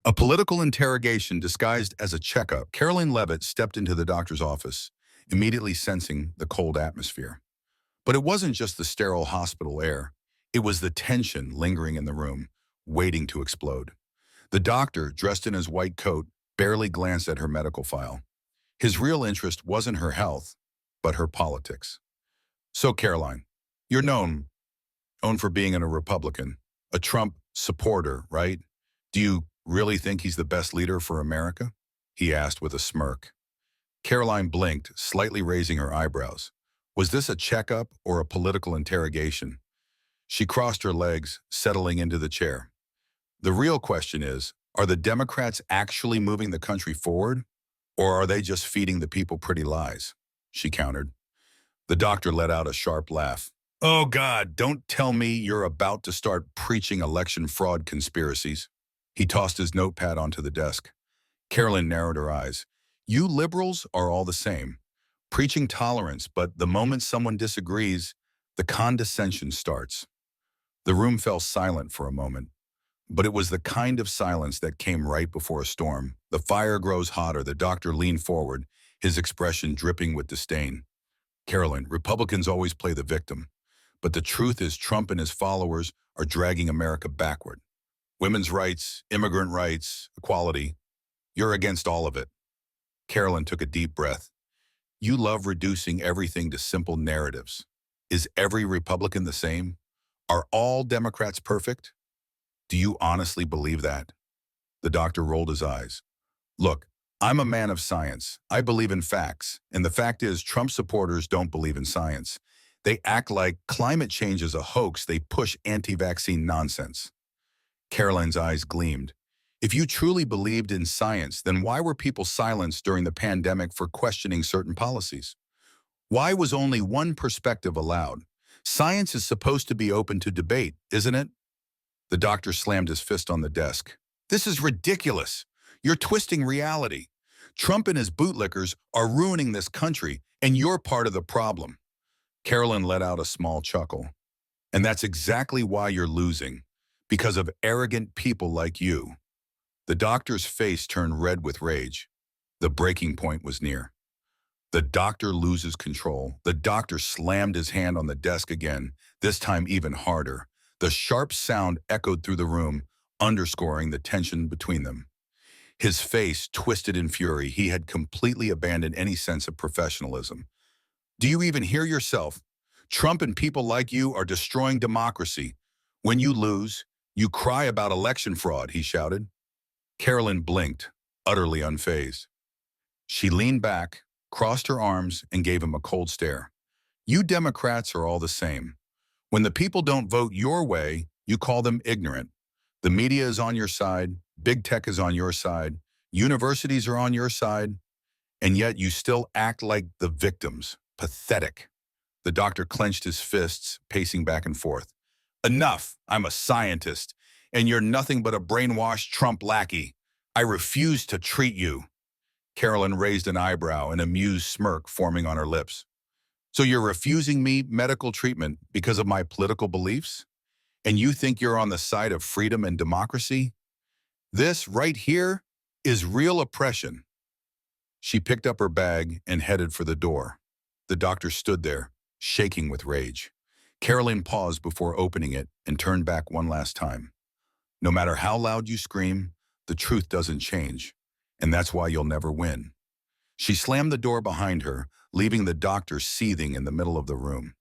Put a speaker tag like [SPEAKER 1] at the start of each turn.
[SPEAKER 1] A political interrogation disguised as a checkup. Karoline Leavitt stepped into the doctor's office, immediately sensing the cold atmosphere. But it wasn't just the sterile hospital air. It was the tension lingering in the room, waiting to explode. The doctor, dressed in his white coat, barely glanced at her medical file. His real interest wasn't her health, but her politics. So, Caroline, you're known for being a Republican, a Trump supporter, right? Do you really think he's the best leader for America? He asked with a smirk. Caroline blinked, slightly raising her eyebrows. Was this a checkup or a political interrogation? She crossed her legs, settling into the chair. The real question is, are the Democrats actually moving the country forward, or are they just feeding the people pretty lies? She countered. The doctor let out a sharp laugh. Oh God, don't tell me you're about to start preaching election fraud conspiracies. He tossed his notepad onto the desk. Caroline narrowed her eyes. You liberals are all the same, preaching tolerance, but the moment someone disagrees, the condescension starts. The room fell silent for a moment, but it was the kind of silence that came right before a storm. The fire grows hotter. The doctor leaned forward, his expression dripping with disdain. Caroline, Republicans always play the victim, but the truth is Trump and his followers are dragging America backward. Women's rights, immigrant rights, equality. You're against all of it. Caroline took a deep breath. You love reducing everything to simple narratives. Is every Republican the same? Are all Democrats perfect? Do you honestly believe that? The doctor rolled his eyes. Look, I'm a man of science. I believe in facts. And the fact is, Trump supporters don't believe in science. They act like climate change is a hoax. They push anti-vaccine nonsense. Caroline's eyes gleamed. If you truly believed in science, then why were people silenced during the pandemic for questioning certain policies? Why was only one perspective allowed? Science is supposed to be open to debate, isn't it? The doctor slammed his fist on the desk. This is ridiculous. You're twisting reality. Trump and his bootlickers are ruining this country, and you're part of the problem. Caroline let out a small chuckle. And that's exactly why you're losing. Because of arrogant people like you. The doctor's face turned red with rage. The breaking point was near. The doctor loses control. The doctor slammed his hand on the desk again, this time even harder. The sharp sound echoed through the room, underscoring the tension between them. His face twisted in fury. He had completely abandoned any sense of professionalism. Do you even hear yourself? Trump and people like you are destroying democracy. When you lose, you cry about election fraud, he shouted. Caroline blinked, utterly unfazed. She leaned back, crossed her arms, and gave him a cold stare. You Democrats are all the same. When the people don't vote your way, you call them ignorant. The media is on your side, big tech is on your side, universities are on your side, and yet you still act like the victims. Pathetic. The doctor clenched his fists, pacing back and forth. Enough! I'm a scientist, and you're nothing but a brainwashed Trump lackey. I refuse to treat you. Caroline raised an eyebrow, an amused smirk forming on her lips. So you're refusing me medical treatment because of my political beliefs? And you think you're on the side of freedom and democracy? This right here is real oppression. She picked up her bag and headed for the door. The doctor stood there, shaking with rage. Caroline paused before opening it and turned back one last time. No matter how loud you scream, the truth doesn't change, and that's why you'll never win. She slammed the door behind her, leaving the doctor seething in the middle of the room.